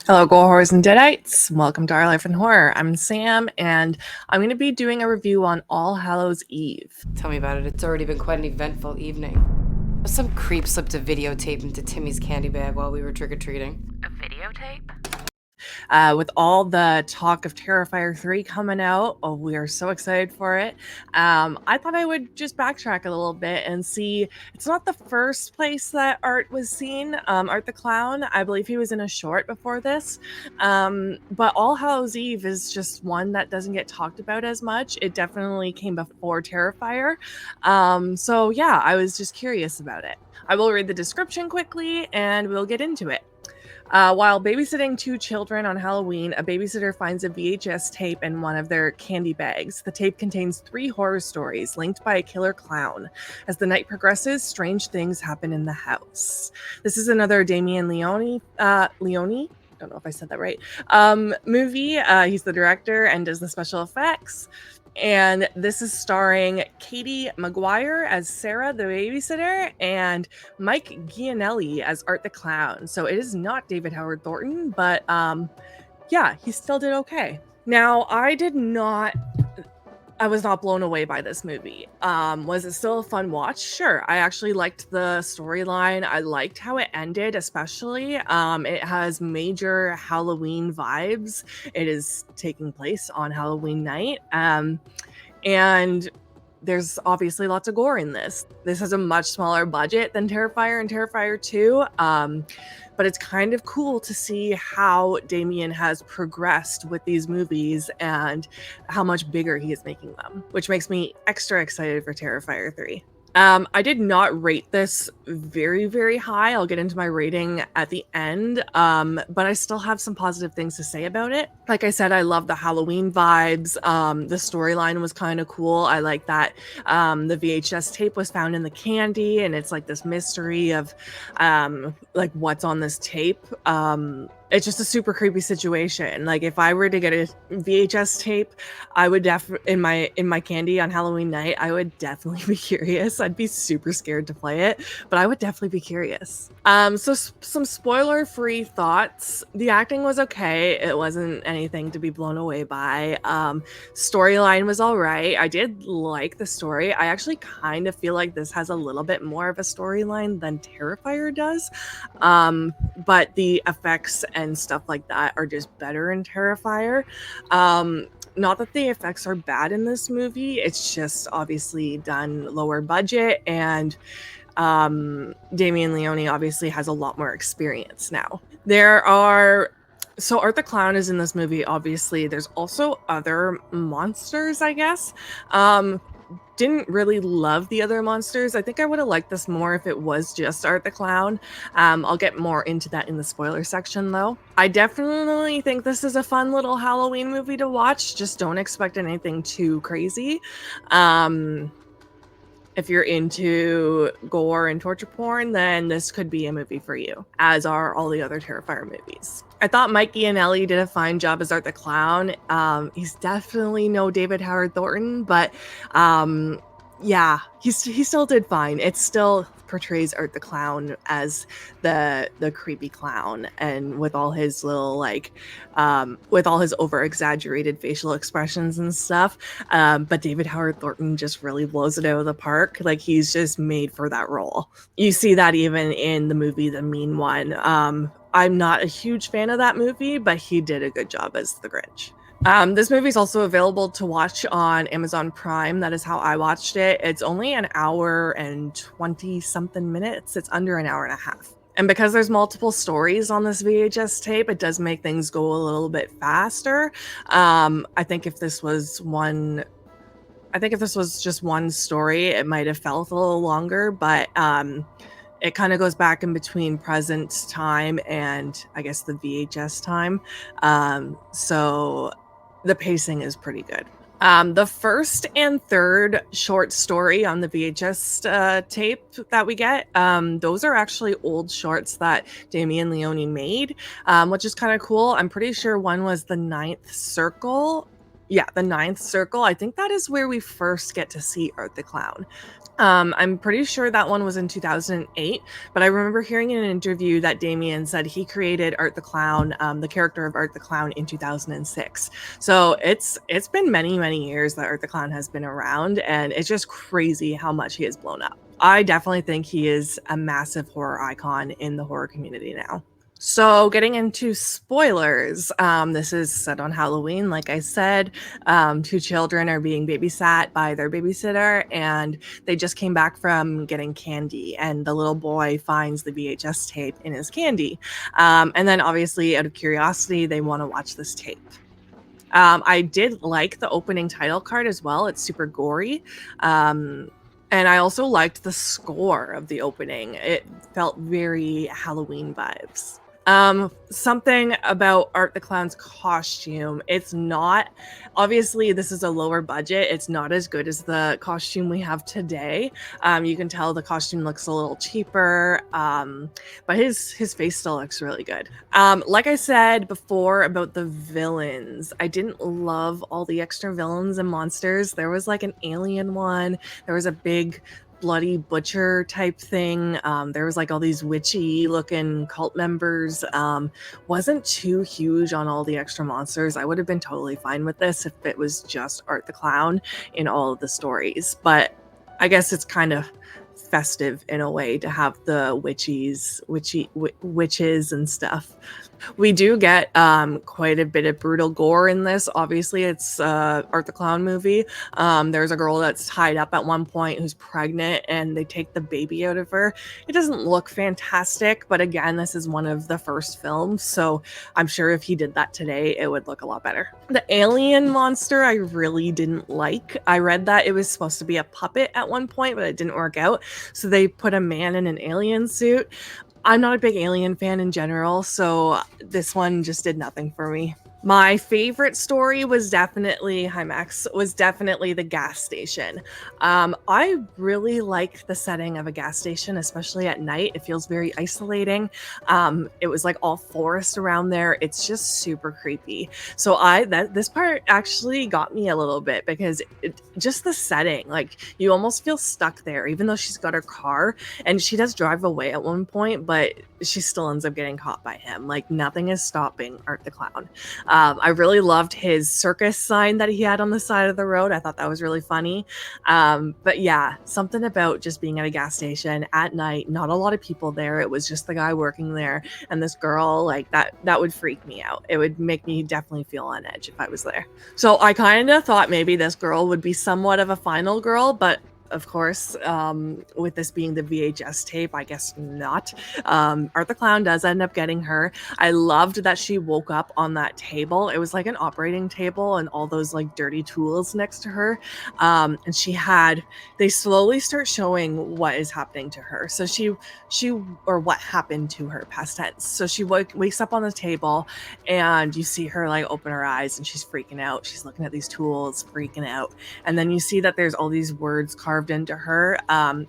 Hello, gore horrors and deadites. Welcome to Our Life in Horror. I'm Sam, and I'm going to be doing a review on All Hallows Eve. Tell me about it. It's already been quite an eventful evening. Some creep slipped a videotape into Timmy's candy bag while we were trick-or-treating. A videotape? With all the talk of Terrifier 3 coming out, we are so excited for it. I thought I would just backtrack a little bit and see. It's not the first place that Art was seen. Art the Clown, I believe he was in a short before this. But All Hallows Eve is just one that doesn't get talked about as much. It definitely came before Terrifier. So yeah, I was just curious about it. I will read the description quickly and we'll get into it. While babysitting two children on Halloween, a babysitter finds a VHS tape in one of their candy bags. The tape contains 3 horror stories linked by a killer clown. As the night progresses, strange things happen in the house. This is another Damien Leone. Don't know if I said that right. Movie. He's the director and does the special effects. And this is starring Katie McGuire as Sarah the babysitter and Mike Gianelli as Art the Clown. So it is not David Howard Thornton, but yeah, he still did okay. Now, I was not blown away by this movie. Was it still a fun watch? Sure. I actually liked the storyline. I liked how it ended, especially. It has major Halloween vibes. It is taking place on Halloween night. And there's obviously lots of gore in this. This has a much smaller budget than Terrifier and Terrifier 2. But it's kind of cool to see how Damien has progressed with these movies and how much bigger he is making them, which makes me extra excited for Terrifier 3. I did not rate this very, very high. I'll get into my rating at the end, but I still have some positive things to say about it. Like I said, I love the Halloween vibes. The storyline was kind of cool. I like that the VHS tape was found in the candy, and it's like this mystery of like what's on this tape. It's just a super creepy situation. Like if I were to get a VHS tape, I would in my candy on Halloween night, I would definitely be curious. I'd be super scared to play it, but I would definitely be curious. So some spoiler-free thoughts. The acting was okay. It wasn't anything to be blown away by. Storyline was all right. I did like the story. I actually kind of feel like this has a little bit more of a storyline than Terrifier does. But the effects and stuff like that are just better in Terrifier. Not that the effects are bad in this movie, it's just obviously done lower budget, and Damien Leone obviously has a lot more experience now. So Art the Clown is in this movie, obviously. There's also other monsters, I guess. Didn't really love the other monsters. I think I would have liked this more if it was just Art the Clown. I'll get more into that in the spoiler section, though. I definitely think this is a fun little Halloween movie to watch. Just don't expect anything too crazy. If you're into gore and torture porn, then this could be a movie for you, as are all the other Terrifier movies. I thought Mike Gianelli did a fine job as Art the Clown. He's definitely no David Howard Thornton, but yeah, he still did fine. It still portrays Art the Clown as the creepy clown, and with all his little with all his over exaggerated facial expressions and stuff. But David Howard Thornton just really blows it out of the park. Like, he's just made for that role. You see that even in the movie The Mean One. I'm not a huge fan of that movie, but he did a good job as the Grinch. This movie is also available to watch on Amazon Prime. That is how I watched it. It's only an hour and 20 something minutes. It's under an hour and a half. And because there's multiple stories on this VHS tape, it does make things go a little bit faster. I think if this was just one story, it might have felt a little longer, but it kind of goes back in between present time and I guess the VHS time. So the pacing is pretty good. The first and third short story on the VHS tape that we get, those are actually old shorts that Damien Leone made, which is kind of cool. I'm pretty sure one was The Ninth Circle, Yeah, the ninth circle. I think that is where we first get to see Art the Clown. I'm pretty sure that one was in 2008, but I remember hearing in an interview that Damien said he created Art the Clown, the character of Art the Clown, in 2006. So it's been many years that Art the Clown has been around, and it's just crazy how much he has blown up. I definitely think he is a massive horror icon in the horror community now. So, getting into spoilers, this is set on Halloween. Like I said, two children are being babysat by their babysitter, and they just came back from getting candy. And the little boy finds the VHS tape in his candy. And then, obviously, out of curiosity, they want to watch this tape. I did like the opening title card as well. It's super gory. And I also liked the score of the opening. It felt very Halloween vibes. Something about Art the Clown's costume. It's not, obviously, this is a lower budget. It's not as good as the costume we have today. You can tell the costume looks a little cheaper, but his face still looks really good. Like I said before about the villains, I didn't love all the extra villains and monsters. There was like an alien one. There was a big bloody butcher type thing. There was like all these witchy looking cult members. Wasn't too huge on all the extra monsters. I would have been totally fine with this if it was just Art the Clown in all of the stories. But I guess it's kind of festive in a way to have the witches and stuff. We do get quite a bit of brutal gore in this. Obviously, it's Art the Clown movie. There's a girl that's tied up at one point who's pregnant, and they take the baby out of her. It doesn't look fantastic, but again, this is one of the first films, so I'm sure if he did that today, it would look a lot better. The alien monster I really didn't like. I read that it was supposed to be a puppet at one point, but it didn't work out, so they put a man in an alien suit. I'm not a big Alien fan in general, so this one just did nothing for me. My favorite story was definitely the gas station. I really like the setting of a gas station, especially at night. It feels very isolating. It was like all forest around there. It's just super creepy. So this part actually got me a little bit because just the setting, like you almost feel stuck there, even though she's got her car and she does drive away at one point, but she still ends up getting caught by him. Like nothing is stopping Art the Clown. I really loved his circus sign that he had on the side of the road. I thought that was really funny. But yeah, something about just being at a gas station at night, not a lot of people there. It was just the guy working there and this girl, like that would freak me out. It would make me definitely feel on edge if I was there. So I kind of thought maybe this girl would be somewhat of a final girl, but of course, with this being the VHS tape, I guess not. Art the Clown does end up getting her. I loved that she woke up on that table. It was like an operating table and all those like dirty tools next to her. And they slowly start showing what is happening to her. So or what happened to her, past tense. So she wakes up on the table and you see her like open her eyes and she's freaking out. She's looking at these tools, freaking out. And then you see that there's all these words carved into her,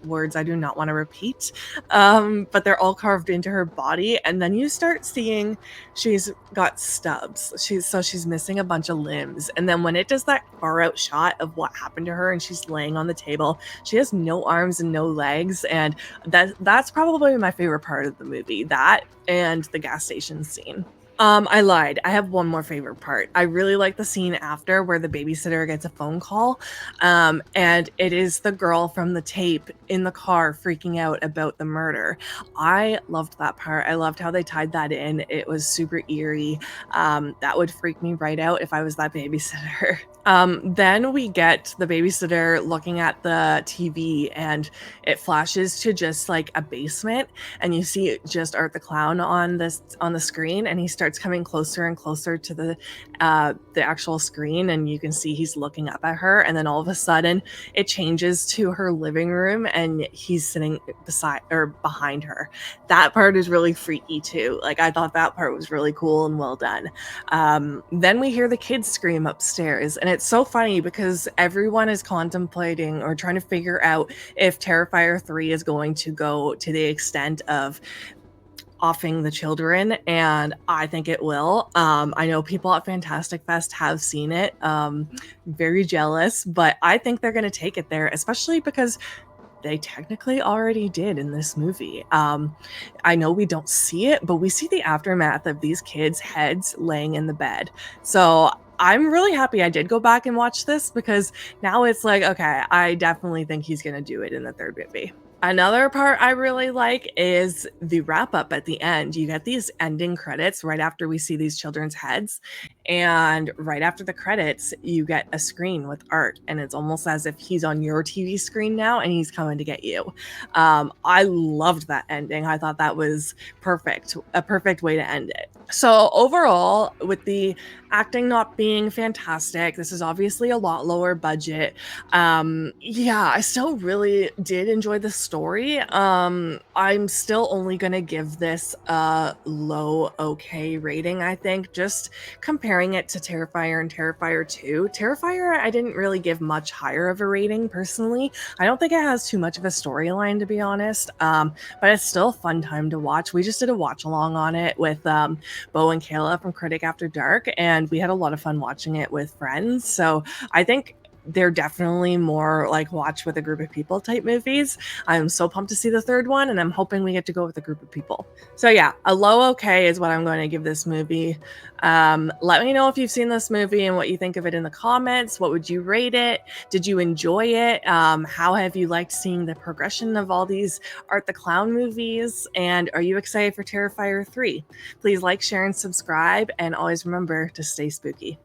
words I do not want to repeat, but they're all carved into her body. And then you start seeing she's got stubs. She's missing a bunch of limbs. And then when it does that far out shot of what happened to her and she's laying on the table, she has no arms and no legs. And that's probably my favorite part of the movie, that and the gas station scene. I lied. I have one more favorite part. I really like the scene after where the babysitter gets a phone call, and it is the girl from the tape in the car freaking out about the murder. I loved that part. I loved how they tied that in. It was super eerie. That would freak me right out if I was that babysitter. Then we get the babysitter looking at the TV and it flashes to just like a basement and you see just Art the Clown on the screen and he starts coming closer and closer to the actual screen and you can see he's looking up at her and then all of a sudden it changes to her living room and he's sitting beside or behind her. That part is really freaky too. Like I thought that part was really cool and well done. Then we hear the kids scream upstairs and it's so funny because everyone is contemplating or trying to figure out if Terrifier 3 is going to go to the extent of offing the children, and I think it will. I know people at Fantastic Fest have seen it. Very jealous, but I think they're going to take it there, especially because they technically already did in this movie. I know we don't see it, but we see the aftermath of these kids' heads laying in the bed. So I'm really happy I did go back and watch this because now it's like, okay, I definitely think he's going to do it in the third movie. Another part I really like is the wrap up at the end. You get these ending credits right after we see these children's heads. And right after the credits, you get a screen with art. And it's almost as if he's on your TV screen now and he's coming to get you. I loved that ending. I thought that was perfect, a perfect way to end it. So, overall, with the acting not being fantastic, this is obviously a lot lower budget. Yeah, I still really did enjoy the story. I'm still only gonna give this a low okay rating, I think, just comparing it to Terrifier and Terrifier 2. Terrifier, I didn't really give much higher of a rating personally. I don't think it has too much of a storyline, to be honest. But it's still a fun time to watch. We just did a watch along on it with Bo and Kayla from Critic After Dark, and we had a lot of fun watching it with friends. So I think they're definitely more like watch with a group of people type movies. I'm so pumped to see the third one, and I'm hoping we get to go with a group of people. So yeah, a low okay is what I'm going to give this movie. Let me know if you've seen this movie and what you think of it in the comments. What would you rate it? Did you enjoy it? How have you liked seeing the progression of all these Art the Clown movies? And are you excited for Terrifier 3? Please like, share, and subscribe, and always remember to stay spooky.